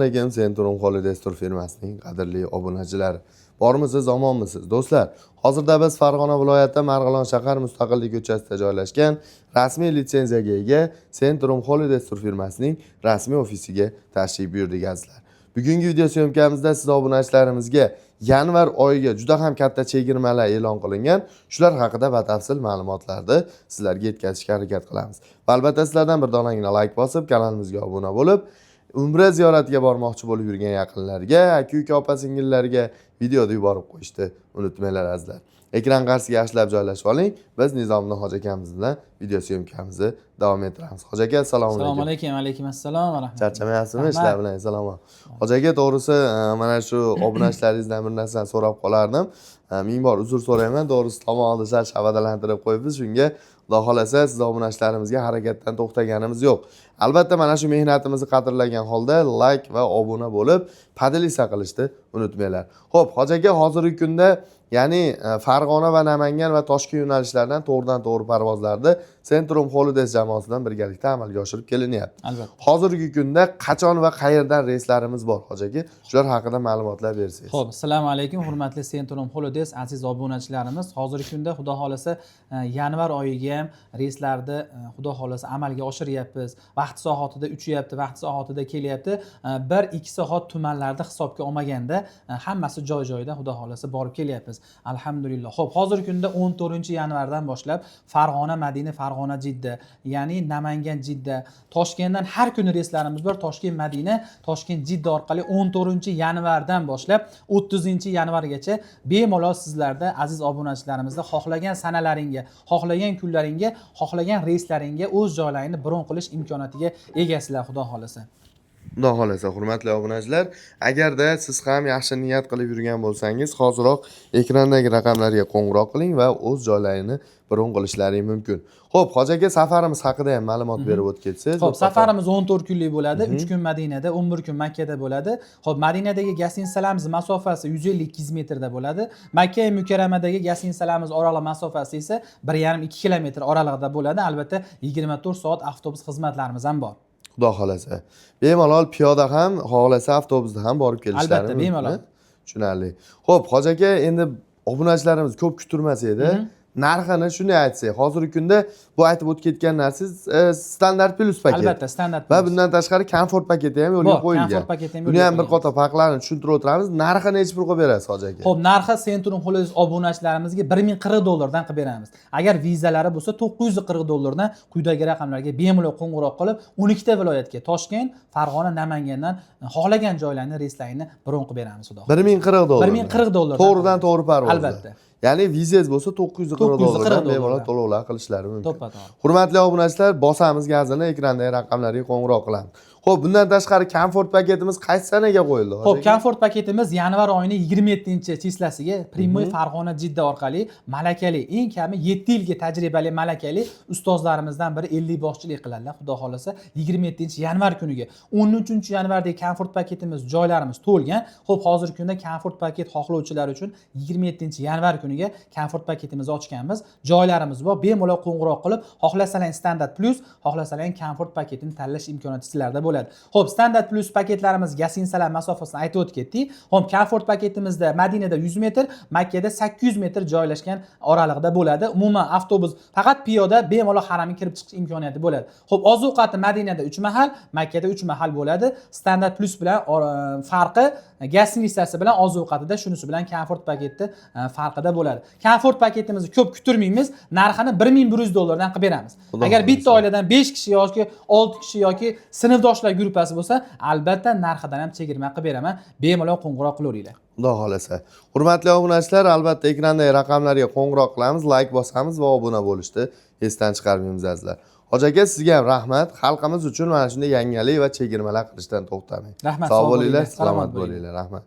Assalomu Centrum Holidays Tour firmasining qadrli obunachilari. Bormisiz, omonmisiz? Do'stlar, hozirda biz Farg'ona viloyati Marg'ilon shahar Mustaqillik ko'chasida joylashgan rasmiy litsenziyaga ega Centrum Holidays Tour firmasining rasmiy ofisiga tashrif buyurdik azizlar. Bugungi video syomkamizda siz obunachilarimizga yanvar oyiga juda ham katta chegirmalar e'lon qilingan, shular haqida batafsil ma'lumotlarni sizlarga yetkazishga harakat qilamiz. Va albatta sizlardan bir donagina like bosib, kanalimizga obuna bo'lib, Umra ziyoratiga bormoqchi bo'lib yurgan yaqinlarga, aka-uka, opa-singillarga videoni yuborib qo'yishni unutmanglar azizlar. Ekran qarshisiga yaxshilab joylashib oling. Biz Nizomjon hoji akamiz bilan video syomkamizni davom ettiramiz. Hoji aka, assalomu alaykum. Assalomu alaykum. Alaykum assalom va rahmatulloh. Charchamayapsizmi ishlar bilan? Salomon. Hoji aka, to'g'risi mana shu obunachilaringizdan bir narsani so'rab qolardim. Ming bor uzr so'rayman. To'g'risi tomog'ini sal shavadalantirib qo'yibmiz. Shunga Xudo xolasa siz obunachilarimizga harakatdan to'xtaganimiz yo'q. Albatta mana shu mehnatimizni qadrlagan holda like va obuna bo'lib, podeliza qilishni unutmanglar. Xo'p, hoji aka, hozirgi kunda ya'ni Farg'ona va Namangan va Toshkent yo'nalishlaridan to'g'ridan-to'g'ri parvozlarni Centrum Holidays jamoasidan birgalikda amalga oshirib kelinyapti. Albatta. Hozirgi kunda qachon va qayerdan reyslarimiz bor, hoji aka? Shular haqida ma'lumotlar bersangiz. Xo'p, assalomu alaykum hurmatli Centrum Holidays aziz obunachilarimiz. Hozirgi kunda xudo xolasa yanvar oyiga ham reyslarni xudo xolasa amalga oshiryapmiz. Vaqt soatida uchyapti, vaqt soatida kelyapti. 1-2 soat tumanlarda hisobga olmaganda hammasi joy-joyida xudo xolasa borib kelyapmiz. Alhamdulillah. Xo'p, hozirgi kunda 14-yanvardan boshlab Farg'ona, Madina, Farg'ona, Jidda, ya'ni Namangan, Jidda, Toshkentdan har kuni reyslarimiz bor. Toshkent, Madina, Toshkent, Jidda orqali 14-yanvardan boshlab 30-yanvargacha bemalol sizlarda aziz obunachilarimizda xohlagan sanalaringga, xohlagan kunlaringga, xohlagan reyslaringga o'z joylaringni bron qilish imkoniyatiga egasizlar xudo xolasa. Xudo xolasa, hurmatli obunachilar, agarda siz ham yaxshi niyat qilib yurgan bo'lsangiz, hoziroq ekrandagi raqamlarga qo'ng'iroq qiling va o'z joylarini bron qilishlaring mumkin. Xo'p, hoji aka, safarimiz haqida ham ma'lumot berib o'tib ketsangiz. Xo'p, safarimiz 14 kunlik bo'ladi. 3 kun Madinada, 11 kun Makkada bo'ladi. Xo'p, Madinadagi Gasinsalamiz masofasi 150-200 metrda bo'ladi. Makka Mukarramadagi Gasinsalamiz oraliq masofasi esa 1,5-2 kilometr oralig'ida bo'ladi. Albatta, 24 soat avtobus xizmatlarimiz ham bor. Xudo xolasa. Bemalol piyoda ham, xohlasa avtobusda ham borib kelishlari mumkin. Albatta, bemalol. Tushunarli. Xo'p, hoji aka, endi obunachilarimiz ko'p kutirmas edi. Narxini shunday aytsak, hozirgi kunda bu aytib o'tib ketgan narsangiz standart plus paket. Albatta, standart va bundan tashqari komfort paketi ham yo'lga qo'yilgan. Komfort paketi ham buni ham bir qator farqlarini tushuntirib o'tiramiz. Narxini necha pul qilib berasiz, hoji aka? Xo'p, narxi Centrum Holidays obunachilarimizga $1040 qilib beramiz. Agar vizalari bo'lsa $940 quyidagi raqamlarga bemalol qo'ng'iroq qilib, 12 ta viloyatga Toshkent, Farg'ona, Namangandan xohlagan joylarni reyslarini bron qilib beramiz xudo. $1040. $1040. To'g'ridan-to'g'ri parvoz. Albatta. Ya'ni vizangiz bo'lsa $940 bemalol to'lovlar qilishlari mumkin. To'ppa-to'g'ri. Hurmatli obunachilar, bosamiz gazini ekrandagi raqamlarga qo'ng'iroq qilamiz. Xo'p, bundan tashqari komfort paketimiz qaysi sanaga qo'yildi? Xo'p, komfort paketimiz yanvar oyining 27-chislasiga Primoy Farg'ona Jidda orqali malakali, eng kami 7 yilga tajribali malakali ustozlarimizdan biri 50 boshchilik qiladilar. Xudo xolasa 27-yanvar kuniga. 13-yanvardagi komfort paketimiz joylarimiz to'lgan. Xo'p, hozirgi kunda komfort paket xohlovchilar uchun 27-yanvar kuniga komfort paketimizni ochganmiz. Joylarimiz bor. Bemalol qo'ng'iroq qilib, xohlasalang standart plus, xohlasalang komfort paketini tanlash imkoniyati sizlarda bo'ladi. Xo'p, standart plus paketlarimiz Gasinsalar masofasini aytib o'tib ketdik. Xo'p, komfort paketimizda Madinada 100 metr, Makkada 800 metr joylashgan oralig'ida bo'ladi. Umuman avtobus faqat piyoda bemalol haramga kirib chiqish imkoniyati bo'ladi. Xo'p, ozuqati Madinada 3 mahal, Makkada 3 mahal bo'ladi. Standart plus bilan farqi gasinitsasi bilan ozuqatida, shunisi bilan komfort paketda farqida bo'ladi. Komfort paketimizni ko'p kutirmaymiz, narxini $1100 dan qilib beramiz. Agar bitta oiladan 5 kishi yoki 6 kishi yoki sinfdoshlar guruhi bo'lsa, albatta narxidan ham chegirma qilib beraman. Bemalol qo'ng'iroq qilaveringlar. Xudo xolasa. Hurmatli obunachilar, albatta ekrandagi raqamlarga qo'ng'iroq qilamiz, like bosamiz va obuna bo'lishni esdan chiqarmaymiz azizlar. Hoji aka, sizga ham rahmat. Xalqimiz uchun mana shunday yangilik va chegirmalar qilishdan to'xtamang. Rahmat, sog' bo'linglar, salomat bo'linglar. Rahmat.